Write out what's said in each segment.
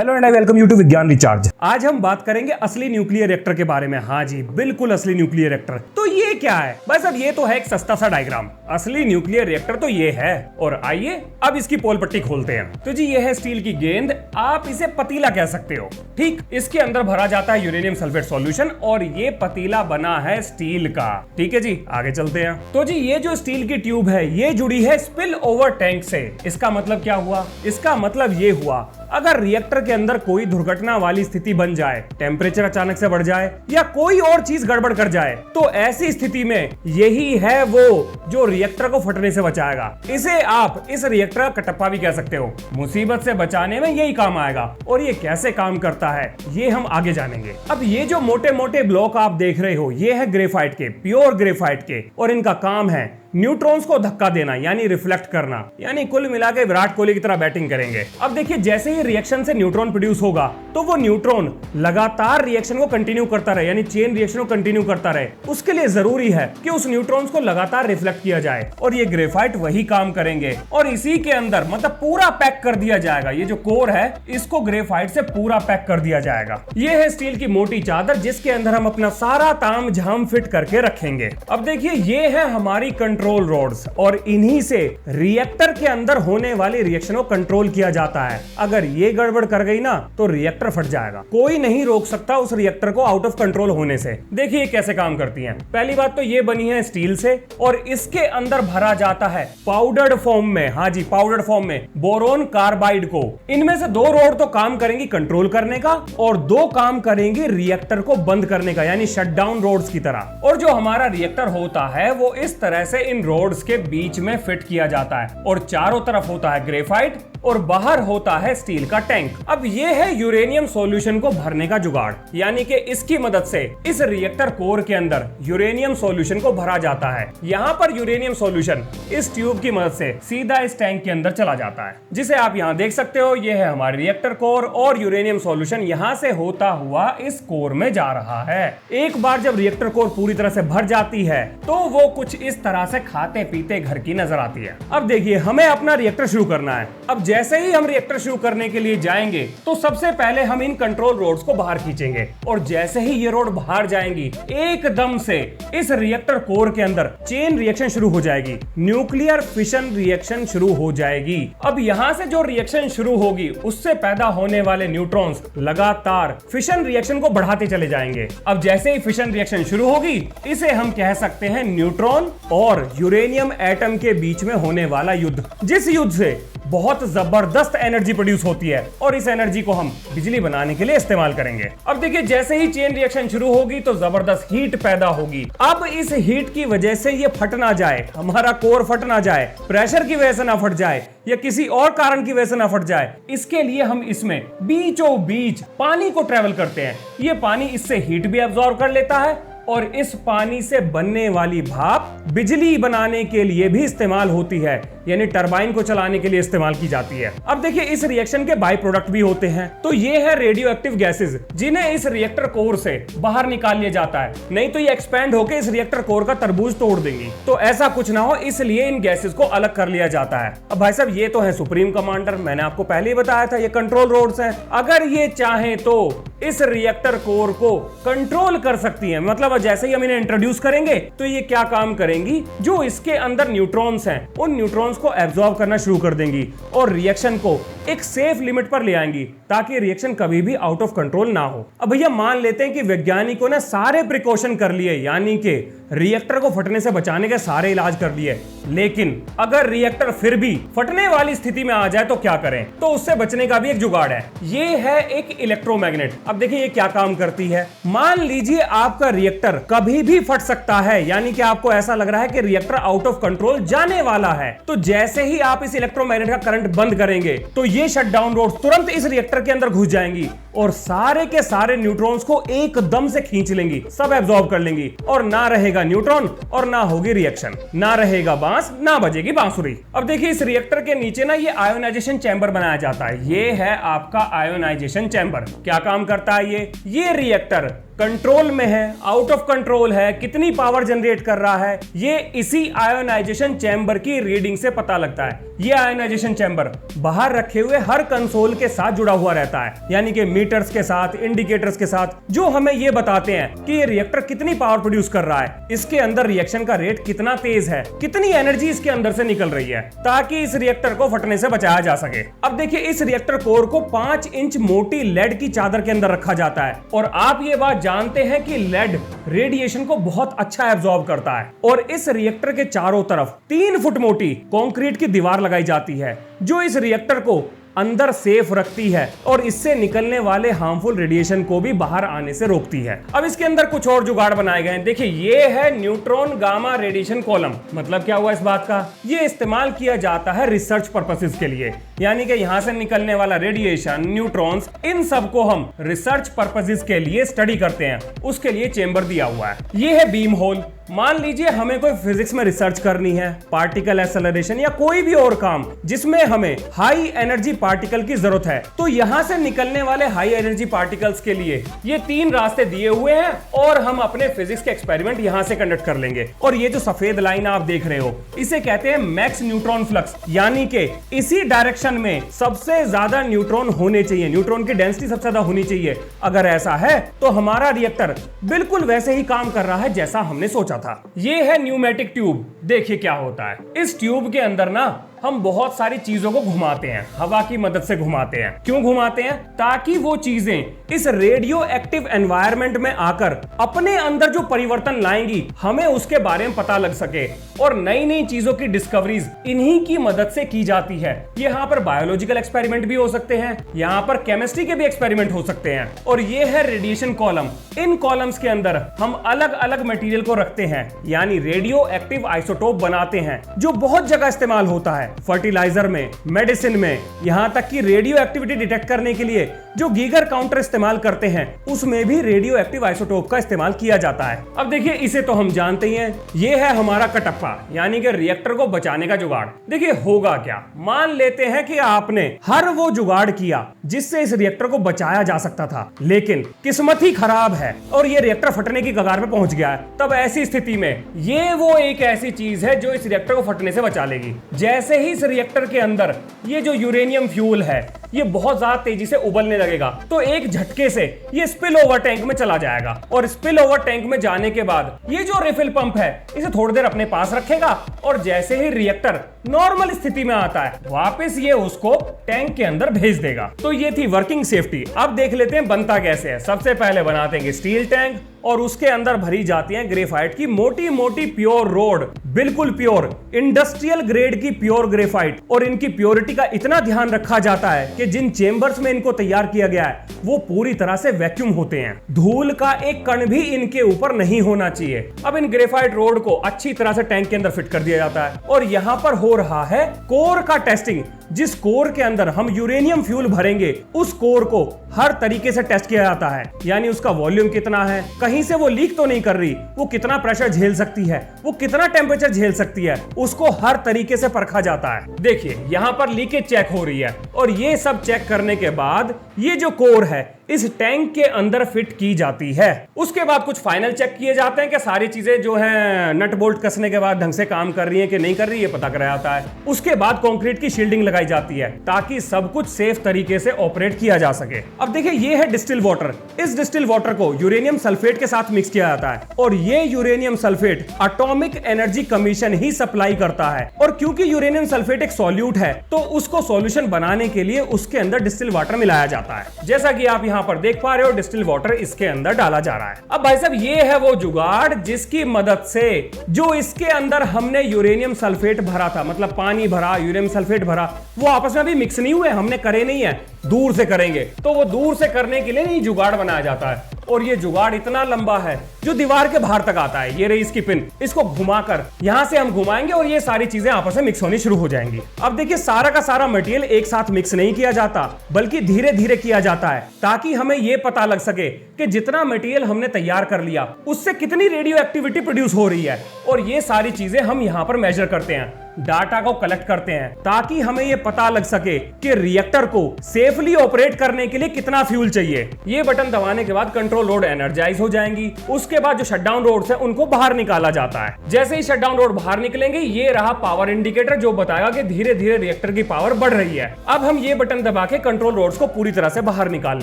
Hello and I welcome you to Vigyan recharge. आज हम बात करेंगे असली न्यूक्लियर रिएक्टर के बारे में। हाँ जी, बिल्कुल असली न्यूक्लियर रिएक्टर। तो ये क्या है? बस अब ये तो है एक सस्ता सा डायग्राम। असली न्यूक्लियर रिएक्टर तो ये है। और आइए अब इसकी पोल पट्टी खोलते हैं। तो जी ये है स्टील की गेंद, आप इसे पतीला कह सकते हो। ठीक, इसके अंदर भरा जाता है यूरेनियम सल्फेट सॉल्यूशन और ये पतीला बना है स्टील का। ठीक है जी, आगे चलते हैं। तो जी ये जो स्टील की ट्यूब है ये जुड़ी है स्पिल ओवर टैंक से। इसका मतलब क्या हुआ? इसका मतलब ये हुआ अगर रिएक्टर के अंदर कोई दुर्घटना वाली स्थिति बन जाए, टेम्परेचर अचानक से बढ़ जाए या कोई और चीज गड़बड़ कर जाए, तो ऐसी स्थिति में यही है वो जो रिएक्टर को फटने से बचाएगा। इसे आप इस रिएक्टर का कटप्पा भी कह सकते हो। मुसीबत से बचाने में यही काम आएगा। और ये कैसे काम करता है ये हम आगे जानेंगे। अब ये जो मोटे मोटे ब्लॉक आप देख रहे हो ये है ग्रेफाइट के, प्योर ग्रेफाइट के, और इनका काम है न्यूट्रॉन्स को धक्का देना यानी रिफ्लेक्ट करना, यानी कुल मिला के विराट कोहली की तरह बैटिंग करेंगे। अब देखिए जैसे ही रिएक्शन से न्यूट्रॉन प्रोड्यूस होगा तो वो न्यूट्रॉन लगातार रिएक्शन को कंटिन्यू करता रहे, यानी चेन रिएक्शन को कंटिन्यू करता रहे। उसके लिए जरूरी है कि उस न्यूट्रॉन्स को लगातार रिफ्लेक्ट किया जाए और ये ग्रेफाइट वही काम करेंगे। और इसी के अंदर मतलब पूरा पैक कर दिया जाएगा। ये जो कोर है इसको ग्रेफाइट से पूरा पैक कर दिया जाएगा। ये है स्टील की मोटी चादर जिसके अंदर हम अपना सारा ताम झाम फिट करके रखेंगे। अब देखिए ये है हमारी कंट्रोल रोड्स और इन्हीं से रिएक्टर के अंदर होने वाली रिएक्शन को कंट्रोल किया जाता है। अगर ये गड़बड़ कर गई ना तो रिएक्टर फट जाएगा। कोई नहीं रोक सकता उस रिएक्टर को आउट ऑफ कंट्रोल होने से। देखिए कैसे काम करती हैं। पहली बात तो ये बनी है स्टील से और इसके अंदर भरा जाता है पाउडर्ड फॉर्म में, हाँ जी पाउडर्ड फॉर्म में, बोरोन कार्बाइड को। इनमें से दो रोड तो काम करेंगी कंट्रोल करने का और दो काम करेंगी रिएक्टर को बंद करने का, यानी शटडाउन रोड्स की तरह। और जो हमारा रिएक्टर होता है वो इस तरह से इन रोड्स के बीच में फिट किया जाता है और चारों तरफ होता है ग्रेफाइट और बाहर होता है स्टील का टैंक। अब ये है यूरेनियम सॉल्यूशन को भरने का जुगाड़, यानी कि इसकी मदद से इस रिएक्टर कोर के अंदर यूरेनियम सॉल्यूशन को भरा जाता है। यहाँ पर यूरेनियम सॉल्यूशन इस ट्यूब की मदद से सीधा इस टैंक के अंदर चला जाता है, जिसे आप यहाँ देख सकते हो। ये है हमारा रिएक्टर कोर और यूरेनियम सॉल्यूशन यहाँ से होता हुआ इस कोर में जा रहा है। एक बार जब रिएक्टर कोर पूरी तरह से भर जाती है तो वो कुछ इस तरह से खाते पीते घर की नजर आती है। अब देखिए हमें अपना रिएक्टर शुरू करना है। अब जैसे ही हम रिएक्टर शुरू करने के लिए जाएंगे तो सबसे पहले हम इन कंट्रोल रोड्स को बाहर खींचेंगे और जैसे ही ये रोड बाहर जाएंगी एकदम से इस रिएक्टर कोर के अंदर चेन रिएक्शन शुरू हो जाएगी, न्यूक्लियर फिशन रिएक्शन शुरू हो जाएगी। अब यहां से जो रिएक्शन शुरू होगी उससे पैदा होने वाले न्यूट्रॉन्स लगातार फिशन रिएक्शन को बढ़ाते चले जाएंगे। अब जैसे ही फिशन रिएक्शन शुरू होगी इसे हम कह सकते हैं न्यूट्रॉन और यूरेनियम एटम के बीच में होने वाला युद्ध, जिस युद्ध से बहुत जबरदस्त एनर्जी प्रोड्यूस होती है और इस एनर्जी को हम बिजली बनाने के लिए इस्तेमाल करेंगे। अब देखिए जैसे ही चेन रिएक्शन शुरू होगी तो जबरदस्त हीट पैदा होगी। अब इस हीट की वजह से ये फट ना जाए, हमारा कोर फट ना जाए, प्रेशर की वजह से ना फट जाए या किसी और कारण की वजह से ना फट जाए, इसके लिए हम इसमें बीचों बीच पानी को ट्रेवल करते हैं। ये पानी इससे हीट भी एब्जॉर्ब कर लेता है और इस पानी से बनने वाली भाप बिजली बनाने के लिए भी इस्तेमाल होती है, यानी टरबाइन को चलाने के लिए इस्तेमाल की जाती है। अब देखिए इस रिएक्शन के बाय प्रोडक्ट भी होते हैं। तो ये है रेडियो एक्टिव गैसेस जिन्हें इस रिएक्टर कोर से बाहर निकाल लिया जाता है, नहीं तो ये एक्सपैंड होकर इस रिएक्टर कोर का तरबूज तोड़ देंगी। तो ऐसा कुछ ना हो इसलिए इन गैसेस को अलग कर लिया जाता है। अब भाई साहब ये तो है सुप्रीम कमांडर, मैंने आपको पहले ही बताया था ये कंट्रोल रोड्स हैं। अगर ये चाहे तो इस रिएक्टर कोर को कंट्रोल कर सकती है, मतलब जैसे ही हम इन्हें इंट्रोड्यूस करेंगे तो ये क्या काम करेंगी, जो इसके अंदर न्यूट्रॉन्स हैं उन न्यूट्रॉन्स को एब्जॉर्ब करना शुरू कर देंगी और रिएक्शन को एक सेफ लिमिट पर ले आएंगी ताकि रिएक्शन कभी भी आउट ऑफ कंट्रोल ना हो। अब भैया मान लेते हैं कि वैज्ञानिकों ने सारे प्रिकॉशन कर लिए, यानी कि रिएक्टर को फटने से बचाने के सारे इलाज कर लिए, लेकिन अगर रिएक्टर फिर भी फटने वाली स्थिति में आ जाए तो क्या करें? तो उससे बचने का भी एक जुगाड़ है। ये है एक इलेक्ट्रोमैग्नेट। अब देखिए ये क्या काम करती है। मान लीजिए आपका रिएक्टर कभी भी फट सकता है, यानी कि आपको ऐसा लग रहा है कि रिएक्टर आउट ऑफ कंट्रोल जाने वाला है, तो जैसे ही आप इस इलेक्ट्रोमैग्नेट का करंट बंद करेंगे तो ये शटडाउन रोड्स तुरंत इस रिएक्टर के अंदर घुस जाएंगी और सारे के सारे न्यूट्रॉन्स को एकदम से खींच लेंगी, सब एब्जॉर्ब कर लेंगी और ना रहेगा न्यूट्रॉन और ना होगी रिएक्शन, ना रहेगा बांस ना बजेगी बांसुरी। अब देखिए इस रिएक्टर के नीचे ना ये आयोनाइजेशन चैम्बर बनाया जाता है। ये है आपका आयोनाइजेशन चैम्बर। क्या काम करता है ये रिएक्टर कंट्रोल में है, आउट ऑफ कंट्रोल है, कितनी पावर जनरेट कर रहा है, ये इसी आयोनाइजेशन चैम्बर की रीडिंग से पता लगता है। ये आयोनाइजेशन चैम्बर बाहर रखे हुए हर कंसोल के साथ जुड़ा हुआ रहता है, यानी कि मीटर्स के साथ, इंडिकेटर्स के साथ, जो हमें ये बताते हैं कि ये रिएक्टर कितनी पावर प्रोड्यूस कर रहा है, इसके अंदर रिएक्शन का रेट कितना तेज है, कितनी एनर्जी इसके अंदर से निकल रही है, ताकि इस रिएक्टर को फटने से बचाया जा सके। अब देखिए इस रिएक्टर कोर को 5 इंच मोटी लेड की चादर के अंदर रखा जाता है, और आप ये बात जानते हैं कि लेड रेडिएशन को बहुत अच्छा एब्जॉर्ब करता है। और इस रिएक्टर के चारों तरफ 3 फुट मोटी कंक्रीट की दीवार लगाई जाती है, जो इस रिएक्टर को अंदर सेफ रखती है और इससे निकलने वाले हार्मफुल रेडिएशन को भी बाहर आने से रोकती है। अब इसके अंदर कुछ और जुगाड़ बनाए गए हैं। देखिए ये है न्यूट्रॉन गामा रेडिएशन कॉलम। मतलब क्या हुआ इस बात का, ये इस्तेमाल किया जाता है रिसर्च पर्पसेस के लिए, यानी कि यहां से निकलने वाला रेडिएशन, न्यूट्रॉन्स, इन सबको हम रिसर्च पर्पसेस के लिए स्टडी करते हैं, उसके लिए चेंबर दिया हुआ है। ये है बीम होल। मान लीजिए हमें कोई फिजिक्स में रिसर्च करनी है, पार्टिकल एक्सेलरेशन या कोई भी और काम जिसमें हमें हाई एनर्जी पार्टिकल की जरूरत है, तो यहां से निकलने वाले हाई एनर्जी पार्टिकल्स के लिए ये 3 रास्ते दिए हुए हैं और हम अपने फिजिक्स के एक्सपेरिमेंट यहां से कंडक्ट कर लेंगे। और ये जो सफेद लाइन आप देख रहे हो, इसे कहते हैं मैक्स न्यूट्रॉन फ्लक्स, यानी कि इसी डायरेक्शन में सबसे ज्यादा न्यूट्रॉन होने चाहिए, न्यूट्रॉन की डेंसिटी सबसे ज्यादा होनी चाहिए। अगर ऐसा है तो हमारा रिएक्टर बिल्कुल वैसे ही काम कर रहा है जैसा हमने सोचा था। ये है न्यूमेटिक ट्यूब। देखिए क्या होता है, इस ट्यूब के अंदर ना हम बहुत सारी चीजों को घुमाते हैं, हवा की मदद से घुमाते हैं। क्यों घुमाते हैं? ताकि वो चीजें इस रेडियो एक्टिव एनवायरनमेंट में आकर अपने अंदर जो परिवर्तन लाएंगी, हमें उसके बारे में पता लग सके। और नई नई चीजों की डिस्कवरीज इन्हीं की मदद से की जाती है। यहाँ पर बायोलॉजिकल एक्सपेरिमेंट भी हो सकते हैं, यहाँ पर केमिस्ट्री के भी एक्सपेरिमेंट हो सकते हैं। और ये है रेडिएशन कॉलम। इन कॉलम्स के अंदर हम अलग अलग मटेरियल को रखते हैं, यानी रेडियो एक्टिव आइसोटोप बनाते हैं, जो बहुत जगह इस्तेमाल होता है, फर्टिलाइजर में, मेडिसिन में, यहां तक कि रेडियो एक्टिविटी डिटेक्ट करने के लिए जो गीगर काउंटर इस्तेमाल करते हैं, उसमें भी रेडियो एक्टिव आइसोटोप का इस्तेमाल किया जाता है। अब देखिए इसे तो हम जानते ही हैं, ये है हमारा कटप्पा, यानी कि रिएक्टर को बचाने का जुगाड़। देखिए होगा क्या, मान लेते हैं कि आपने हर वो जुगाड़ किया जिससे इस रिएक्टर को बचाया जा सकता था, लेकिन किस्मत ही खराब है और ये रिएक्टर फटने की कगार पे पहुंच गया है। तब ऐसी स्थिति में ये वो एक ऐसी चीज है जो इस रिएक्टर को फटने से बचा लेगी। जैसे ही इस रिएक्टर के अंदर ये जो यूरेनियम फ्यूल है, ये बहुत ज्यादा तेजी से उबलने लगेगा, तो एक झटके से ये स्पिल ओवर टैंक में चला जाएगा। और स्पिल ओवर टैंक में जाने के बाद ये जो रिफिल पंप है, इसे थोड़ी देर अपने पास रखेगा और जैसे ही रिएक्टर नॉर्मल स्थिति में आता है, वापस ये उसको टैंक के अंदर भेज देगा। तो ये थी वर्किंग सेफ्टी। अब देख लेते हैं बनता कैसे है। सबसे पहले बनाते हैं स्टील टैंक और उसके अंदर भरी जाती है ग्रेफाइट की मोटी मोटी प्योर रोड, बिल्कुल प्योर इंडस्ट्रियल ग्रेड की प्योर ग्रेफाइट। और इनकी प्योरिटी का इतना ध्यान रखा जाता है कि जिन चेंबर्स में इनको तैयार किया गया है वो पूरी तरह से वैक्यूम होते हैं, धूल का एक कण भी इनके ऊपर नहीं होना चाहिए। अब इन ग्रेफाइट रोड को अच्छी तरह से टैंक के अंदर फिट कर दिया जाता है और यहां पर हो रहा है कोर का टेस्टिंग। जिस कोर के अंदर हम यूरेनियम फ्यूल भरेंगे, उस कोर को हर तरीके से टेस्ट किया जाता है, यानी उसका वॉल्यूम कितना है, कहीं से वो लीक तो नहीं कर रही, वो कितना प्रेशर झेल सकती है, वो कितना टेम्परेचर झेल सकती है, उसको हर तरीके से परखा जाता है। देखिए यहां पर लीकेज चेक हो रही है और ये सब चेक करने के बाद ये जो कोर है इस टैंक के अंदर फिट की जाती है। उसके बाद कुछ फाइनल चेक किए जाते हैं कि सारी चीजें जो है नट बोल्ट कसने के बाद ढंग से काम कर रही है कि नहीं कर रही है, पता कराया जाता है। उसके बाद कंक्रीट की शील्डिंग लगाई जाती है ताकि सब कुछ सेफ तरीके से ऑपरेट किया जा सके। अब देखिए ये है डिस्टिल वाटर। इस डिस्टिल वाटर को यूरेनियम सल्फेट के साथ मिक्स किया जाता है और ये uranium sulphate atomic energy commission ही सप्लाई करता है। और क्योंकि यूरेनियम सल्फेट एक सॉल्यूट है, तो उसको सॉल्यूशन बनाने के लिए उसके अंदर डिस्टिल वाटर मिलाया जाता है। जैसा कि आप यहाँ पर देख पा रहे हो, डिस्टिल वाटर इसके अंदर डाला जा रहा है। अब भाई साहब ये है वो जुगाड़ जिसकी मदद से जो इसके अंदर हमने यूरेनियम सल्फेट भरा था, मतलब पानी भरा, यूरेनियम सल्फेट भरा, वो आपस में अभी मिक्स नहीं हुए, हमने करे नहीं है, दूर से करेंगे। तो वो दूर से करने के लिए नहीं जुगाड़ बनाया जाता है और ये जुगाड़ इतना लंबा है जो दीवार के बाहर तक आता है। ये रही इसकी पिन, इसको घुमाकर यहां से हम घुमाएंगे और ये सारी चीजें आपस में मिक्स होनी शुरू हो जाएंगी। अब देखिए सारा का सारा मटेरियल एक साथ मिक्स नहीं किया जाता, बल्कि धीरे धीरे किया जाता है, ताकि हमें ये पता लग सके कि जितना मटेरियल हमने तैयार कर लिया उससे कितनी रेडियो एक्टिविटी प्रोड्यूस हो रही है। और ये सारी चीजें हम यहां पर मेजर करते हैं, डाटा को कलेक्ट करते हैं, ताकि हमें यह पता लग सके कि रिएक्टर को सेफली ऑपरेट करने के लिए कितना फ्यूल चाहिए। ये बटन दबाने के बाद कंट्रोल रोड एनर्जाइज हो जाएंगी। उसके बाद जो शटडाउन रोड्स हैं उनको बाहर निकाला जाता है। जैसे ही शटडाउन रोड बाहर निकलेंगे, ये रहा पावर इंडिकेटर जो बताएगा कि धीरे धीरे रिएक्टर की पावर बढ़ रही है। अब हम ये बटन दबा के कंट्रोल रोड्स को पूरी तरह से बाहर निकाल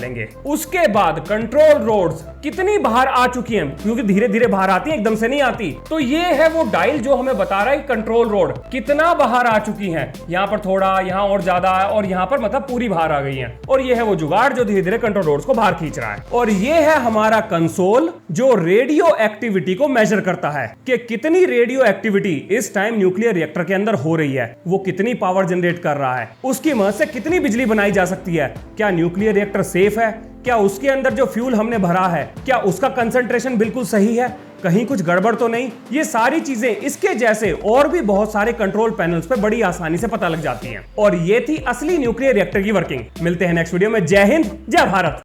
लेंगे। उसके बाद कंट्रोल रोड्स कितनी बाहर आ चुकी हैं, क्योंकि धीरे धीरे बाहर आती है, एकदम से नहीं आती, तो ये है वो डायल जो हमें बता रहा है कंट्रोल रोड कितना बाहर आ चुकी हैं। यहां पर थोड़ा, यहां और ज्यादा, और यहां पर मतलब पूरी बाहर आ गई हैं। और ये है वो जुगाड़ जो धीरे धीरे कंट्रोल रोड्स को बाहर खींच रहा है। और ये है हमारा कंसोल जो रेडियो एक्टिविटी को मेजर करता है कि कितनी रेडियो एक्टिविटी इस टाइम न्यूक्लियर रिएक्टर के अंदर हो रही है, वो कितनी पावर जनरेट कर रहा है, उसकी मदद से कितनी बिजली बनाई जा सकती है, क्या न्यूक्लियर रिएक्टर सेफ है, क्या उसके अंदर जो फ्यूल हमने भरा है क्या उसका कंसंट्रेशन बिल्कुल सही है, कहीं कुछ गड़बड़ तो नहीं। ये सारी चीजें इसके जैसे और भी बहुत सारे कंट्रोल पैनल्स पे बड़ी आसानी से पता लग जाती हैं। और ये थी असली न्यूक्लियर रिएक्टर की वर्किंग। मिलते हैं नेक्स्ट वीडियो में। जय हिंद, जय भारत।